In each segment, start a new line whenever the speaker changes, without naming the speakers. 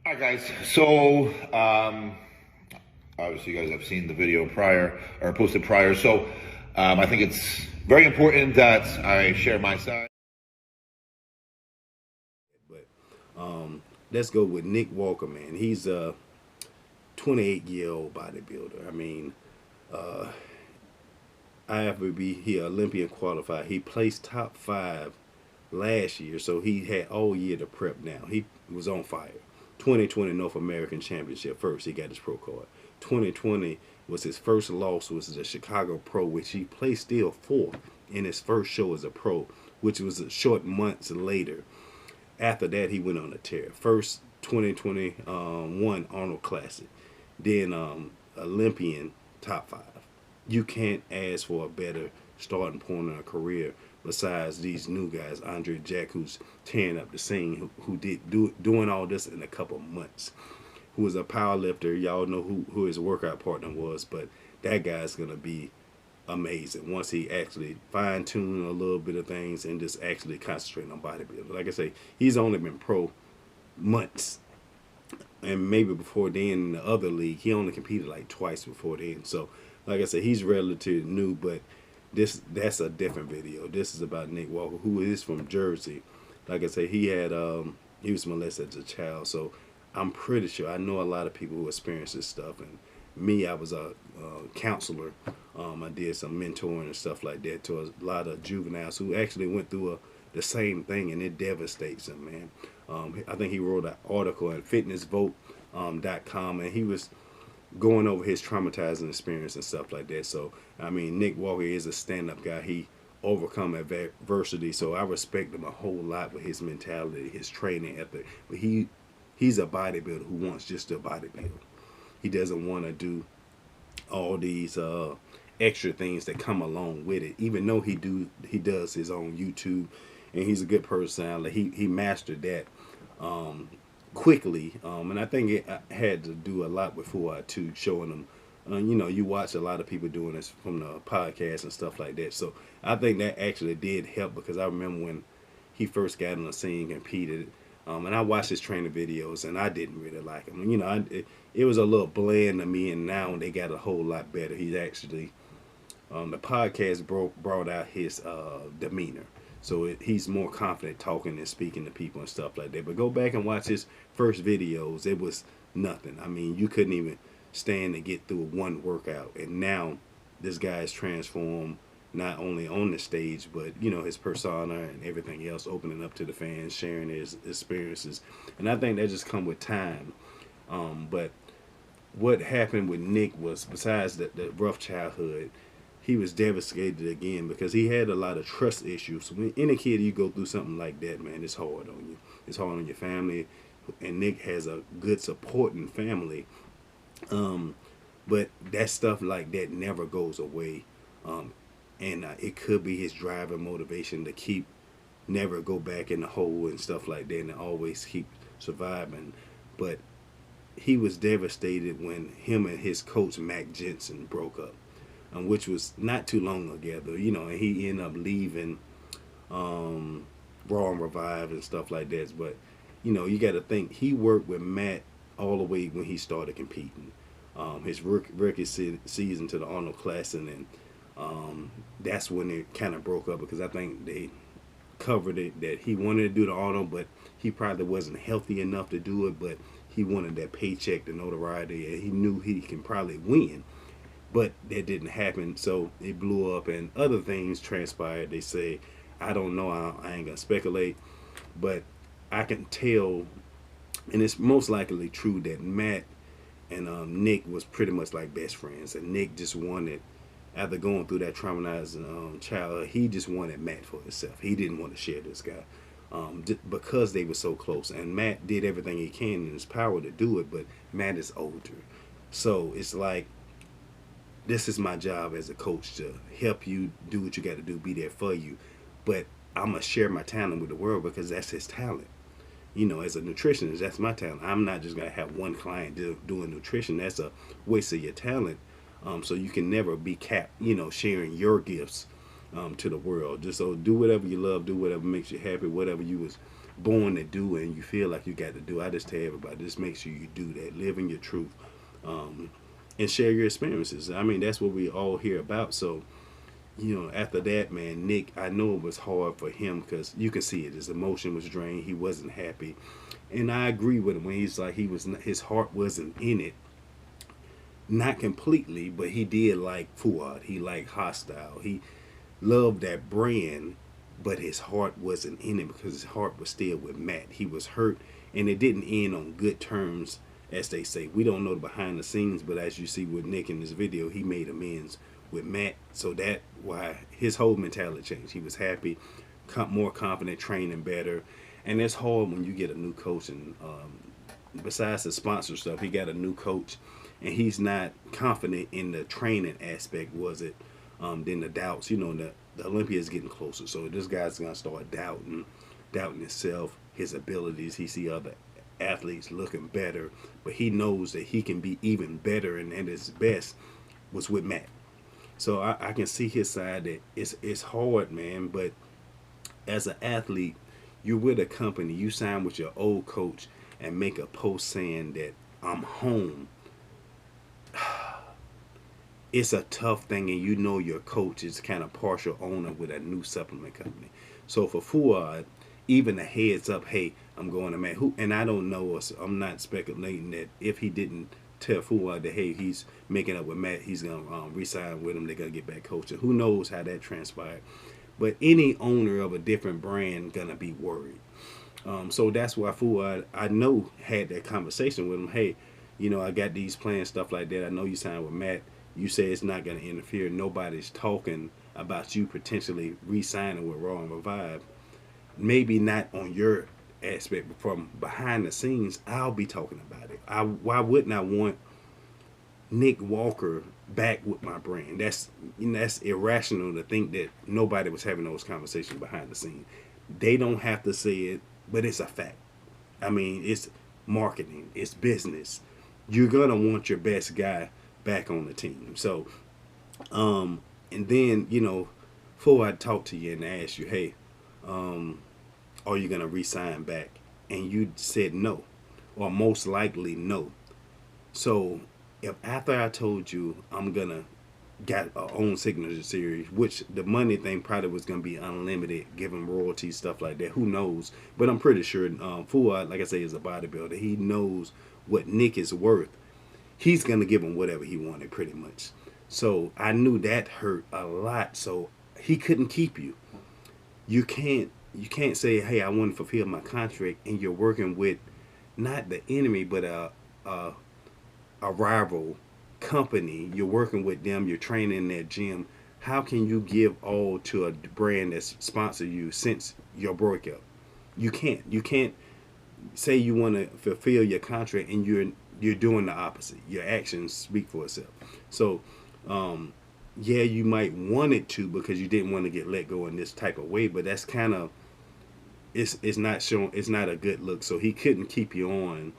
Hi guys. So obviously you guys have seen the video prior or posted prior. So I think it's very important that I share my side.
But let's go with Nick Walker, man. He's a 28-year-old bodybuilder. I mean, he Olympian qualified. He placed top 5 last year, so he had all year to prep now. He was on fire. 2020 North American Championship first, he got his pro card. 2020 was his first loss, was the Chicago Pro, which he placed still 4th in his first show as a pro, which was a short months later. After that, he went on a tear. First 2021 Arnold Classic, then Olympian top 5. You can't ask for a better starting point in a career besides these new guys. Andre Jack, who's tearing up the scene, who doing all this in a couple months, who was a power lifter. Y'all know who his workout partner was, but that guy's gonna be amazing once he actually fine-tune a little bit of things and just actually concentrate on bodybuilding. Like I say, he's only been pro months, and maybe before then in the other league he only competed like twice before then. So like I said, he's relatively new, but that's a different video. This is about Nick Walker, who is from Jersey. Like I say, he was molested as a child, so I'm pretty sure I know a lot of people who experience this stuff. And me, I was a counselor. I did some mentoring and stuff like that to a lot of juveniles who actually went through the same thing, and it devastates them, man. I think he wrote an article at fitnessvote.com, and he was going over his traumatizing experience and stuff like that. So, I mean, Nick Walker is a stand-up guy. He overcome adversity, so I respect him a whole lot with his mentality, his training ethic. But he's a bodybuilder who wants just to bodybuild. He doesn't want to do all these extra things that come along with it. Even though he does his own YouTube, and he's a good personality. He mastered that quickly, and I think it had to do a lot with Fouad too, showing him. You watch a lot of people doing this from the podcast and stuff like that. So I think that actually did help, because I remember when he first got on the scene, competed, and I watched his training videos, and I didn't really like him. It was a little bland to me, and now they got a whole lot better. He's actually the podcast brought out his demeanor. So he's more confident talking and speaking to people and stuff like that. But go back and watch his first videos. It was nothing. I mean, you couldn't even stand to get through one workout. And now this guy's transformed, not only on the stage, but, his persona and everything else, opening up to the fans, sharing his experiences. And I think that just come with time. But what happened with Nick was, besides the rough childhood, he was devastated again because he had a lot of trust issues. So when any kid, you go through something like that, man, it's hard on you. It's hard on your family. And Nick has a good supporting family. But that stuff like that never goes away. And it could be his drive and motivation to never go back in the hole and stuff like that, and always keep surviving. But he was devastated when him and his coach, Mac Jensen, broke up. Which was not too long ago, and he ended up leaving Raw and Revive and stuff like that. But, you got to think, he worked with Matt all the way when he started competing. His rookie season to the Arnold Classic, and that's when it kind of broke up, because I think they covered it that he wanted to do the Arnold, but he probably wasn't healthy enough to do it, but he wanted that paycheck, the notoriety, and he knew he can probably win. But that didn't happen, so it blew up, and other things transpired. They say, I don't know, I ain't gonna speculate, but I can tell, and it's most likely true, that Matt and Nick was pretty much like best friends, and Nick just wanted, after going through that traumatizing childhood, he just wanted Matt for himself. He didn't want to share this guy, because they were so close, and Matt did everything he can in his power to do it, but Matt is older, so it's like, this is my job as a coach, to help you do what you got to do, be there for you. But I'm going to share my talent with the world, because that's his talent. As a nutritionist, that's my talent. I'm not just going to have one client doing nutrition. That's a waste of your talent. So you can never be capped, sharing your gifts to the world. Just so do whatever you love, do whatever makes you happy, whatever you was born to do and you feel like you got to do. I just tell everybody, just make sure you do that. Live in your truth. And share your experiences. I mean, that's what we all hear about. So, after that, man, Nick, I know it was hard for him because you can see it. His emotion was drained. He wasn't happy. And I agree with him when he's like, his heart wasn't in it. Not completely, but he did like Fouad. He liked Hosstile. He loved that brand, but his heart wasn't in it because his heart was still with Matt. He was hurt, and it didn't end on good terms, as they say. We don't know the behind the scenes, but as you see with Nick in this video, he made amends with Matt. So that why his whole mentality changed. He was happy, more confident, training better. And it's hard when you get a new coach, and besides the sponsor stuff, he got a new coach, and he's not confident in the training aspect, was it? Then the doubts, the Olympia is getting closer, so this guy's gonna start doubting himself, his abilities. He see other athletes looking better, but he knows that he can be even better, and at his best was with Matt. So I can see his side that it's hard, man. But as an athlete, you're with a company, you sign with your old coach, and make a post saying that I'm home. It's a tough thing, and your coach is kind of partial owner with a new supplement company. So for Fouad, even a heads up, hey, I'm going to Matt. And I don't know, I'm not speculating that if he didn't tell Fouad that, hey, he's making up with Matt, he's going to re-sign with him, they're going to get back coaching. Who knows how that transpired. But any owner of a different brand going to be worried. So that's why Fouad, I know, had that conversation with him. Hey, I got these plans, stuff like that. I know you signed with Matt. You say it's not going to interfere. Nobody's talking about you potentially re-signing with Raw and Revive. Maybe not on your aspect, but from behind the scenes, I'll be talking about it. Why wouldn't I want Nick Walker back with my brand? That's irrational to think that nobody was having those conversations behind the scenes. They don't have to say it, but it's a fact. I mean, it's marketing, it's business. You're gonna want your best guy back on the team. So, and then before I talk to you and ask you, hey, are you gonna re-sign back? And you said no, or most likely no. So if after I told you I'm gonna got our own signature series, which the money thing probably was gonna be unlimited, given royalties, stuff like that. Who knows? But I'm pretty sure Fouad, like I say, is a bodybuilder. He knows what Nick is worth. He's gonna give him whatever he wanted, pretty much. So I knew that hurt a lot. So he couldn't keep you. You can't say, hey, I want to fulfill my contract, and you're working with not the enemy, but a rival company. You're working with them. You're training in their gym. How can you give all to a brand that's sponsored you since your breakup? You can't. You can't say you want to fulfill your contract and you're doing the opposite. Your actions speak for itself. So, yeah, you might want it to because you didn't want to get let go in this type of way, but that's kind of it's not showing. It's not a good look. So he couldn't keep you on.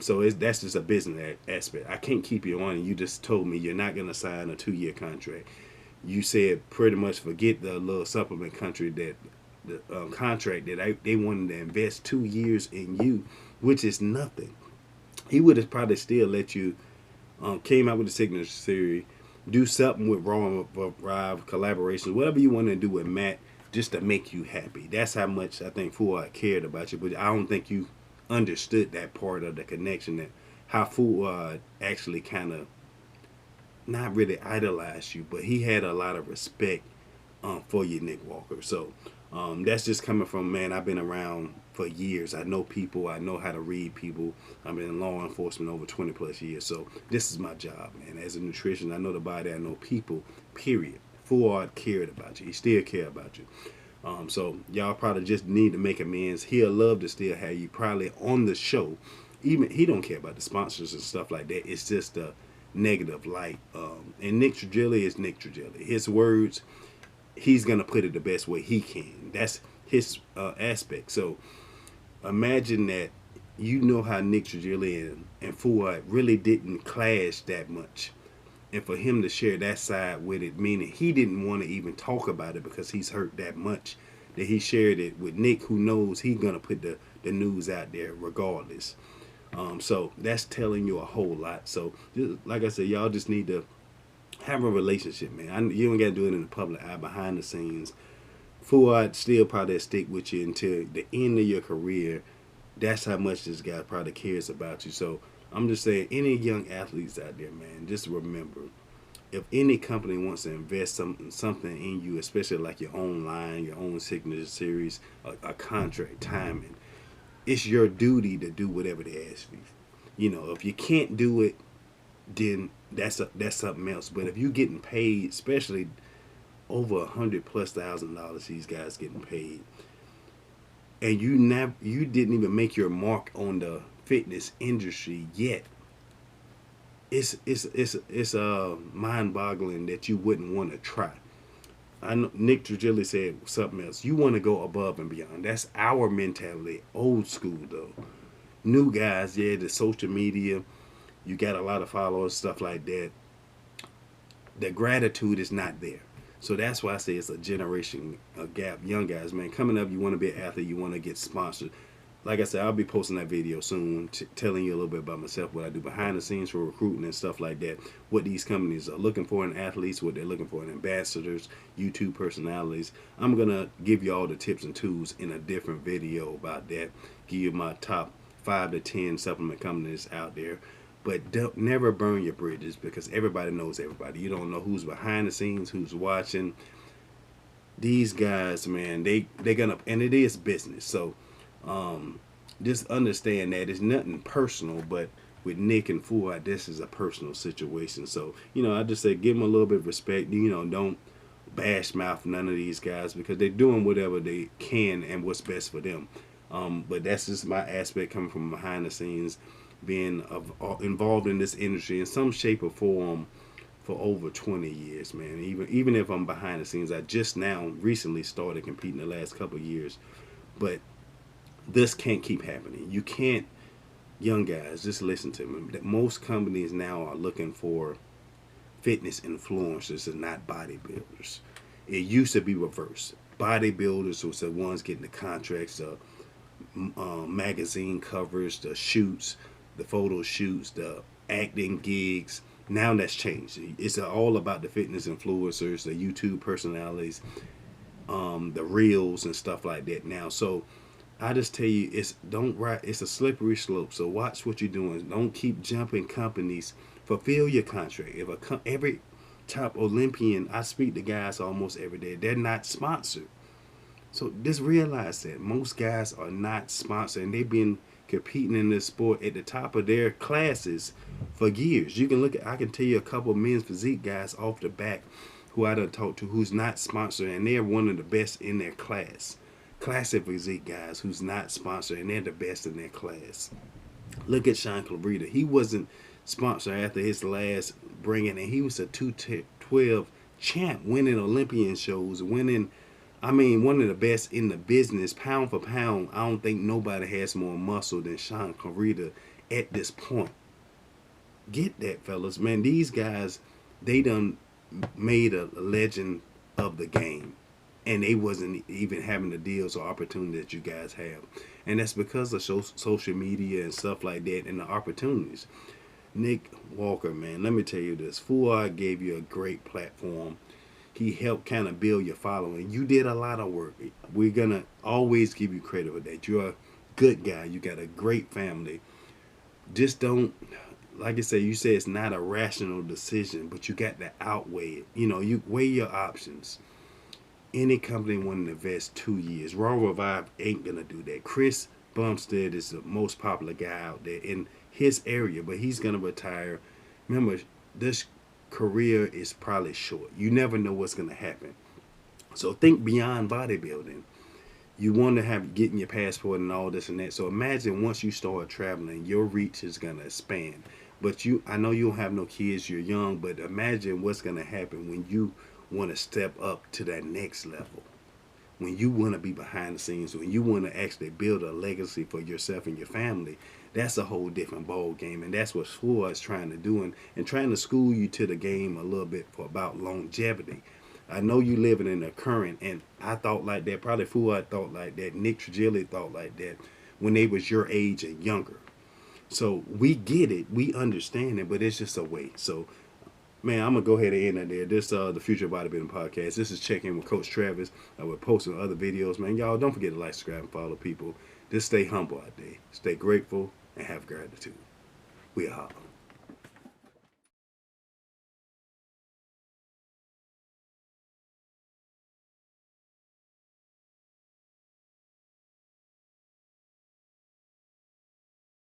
So that's just a business aspect. I can't keep you on, and you just told me you're not gonna sign a 2-year contract. You said pretty much forget the little supplement country that the contract that they wanted to invest 2 years in you, which is nothing. He would have probably still let you came out with the signature series, do something with Raw and Revive collaborations, whatever you want to do with Matt, just to make you happy. That's how much I think Fouad cared about you. But I don't think you understood that part of the connection, that how Fouad actually kind of not really idolized you, but he had a lot of respect for you, Nick Walker. So that's just coming from, man, I've been around for years. I know people. I know how to read people. I've been in law enforcement over 20 plus years. So this is my job, man. As a nutritionist, I know the body. I know people, period. Fouad cared about you. He still cares about you. So y'all probably just need to make amends. He'll love to still have you probably on the show. Even he don't care about the sponsors and stuff like that. It's just a negative light. And Nick Trigilli is Nick Trigilli. His words, he's gonna put it the best way he can. That's his aspect. So imagine that how Nick Trigilli and Fouad really didn't clash that much. And for him to share that side with it, meaning he didn't want to even talk about it because he's hurt that much, that he shared it with Nick, who knows he's going to put the news out there regardless. So that's telling you a whole lot. So just, like I said, y'all just need to have a relationship, man. You don't got to do it in the public eye, behind the scenes. Fouad still probably stick with you until the end of your career. That's how much this guy probably cares about you. So I'm just saying, any young athletes out there, man, just remember, if any company wants to invest something in you, especially like your own line, your own signature series, a contract, timing, it's your duty to do whatever they ask you. You know, if you can't do it, then that's something else. But if you're getting paid, especially over $100,000+, these guys getting paid, and you didn't even make your mark on the fitness industry yet, it's mind-boggling that you wouldn't want to try. I know Nick Trigilli said something else. You want to go above and beyond. That's our mentality. Old school though. New guys, yeah, the social media, you got a lot of followers, stuff like that. The gratitude is not there. So that's why I say it's a generation gap. Young guys, man, coming up, you want to be an athlete, you want to get sponsored. Like I said, I'll be posting that video soon, telling you a little bit about myself, what I do behind the scenes for recruiting and stuff like that, what these companies are looking for in athletes, what they're looking for in ambassadors, YouTube personalities. I'm going to give you all the tips and tools in a different video about that, give you my top 5 to 10 supplement companies out there. But never burn your bridges, because everybody knows everybody. You don't know who's behind the scenes, who's watching. These guys, man, they're going to, and it is business. So, just understand that it's nothing personal, but with Nick and Fouad, this is a personal situation. So, you know, I just say give them a little bit of respect. You know, don't bash mouth none of these guys, because they're doing whatever they can and what's best for them. But that's just my aspect coming from behind the scenes, being involved in this industry in some shape or form for over 20 years, man. Even if I'm behind the scenes, I just now recently started competing the last couple of years, but this can't keep happening. You can't, young guys, just listen to me. That most companies now are looking for fitness influencers and not bodybuilders. It used to be reversed. Bodybuilders was the ones getting the contracts, the magazine covers, the shoots, the photo shoots, the acting gigs. Now that's changed. It's all about the fitness influencers, the YouTube personalities, the reels and stuff like that now. So I just tell you, it's a slippery slope. So watch what you're doing. Don't keep jumping companies. Fulfill your contract. If every top Olympian, I speak to guys almost every day, they're not sponsored. So just realize that most guys are not sponsored, and they've been competing in this sport at the top of their classes for years. I can tell you a couple of men's physique guys off the back who I done talked to who's not sponsored, and they're one of the best in their class. Classic physique guys who's not sponsored, and they're the best in their class. Look at Sean Clarita. He wasn't sponsored after his last bringing, and he was a 212 champ, winning Olympian shows, one of the best in the business, pound for pound. I don't think nobody has more muscle than Sean Clarita at this point. Get that, fellas, man. These guys, they done made a legend of the game, and they wasn't even having the deals or opportunities that you guys have. And that's because of social media and stuff like that, and the opportunities. Nick Walker, man, let me tell you this. Fouad gave you a great platform. He helped kind of build your following. You did a lot of work. We're going to always give you credit for that. You're a good guy. You got a great family. Just don't, like I said, you say it's not a rational decision, but you got to outweigh it. You know, you weigh your options. Any company wanting to invest 2 years. Raw Revive ain't going to do that. Chris Bumstead is the most popular guy out there in his area, but he's going to retire. Remember, this career is probably short. You never know what's going to happen. So think beyond bodybuilding. You want to have getting your passport and all this and that. So imagine once you start traveling, your reach is going to expand. But I know you don't have no kids, you're young, but imagine what's going to happen when you want to step up to that next level. when you want to be behind the scenes, when you want to actually build a legacy for yourself and your family, that's a whole different ball game. And that's what Fouad's trying to do, and trying to school you to the game a little bit for about longevity. I know you living in the current, and I thought like that. Probably Fouad thought like that. Nick Trigilli thought like that when they was your age and younger. So we get it, we understand it, but it's just a way. So, man, I'm gonna go ahead and end it there. This the Future of Bodybuilding Podcast. This is Check In with Coach Travis. We're posting other videos, man. Y'all don't forget to like, subscribe, and follow people. Just stay humble out there. Stay grateful and have gratitude. We are holla.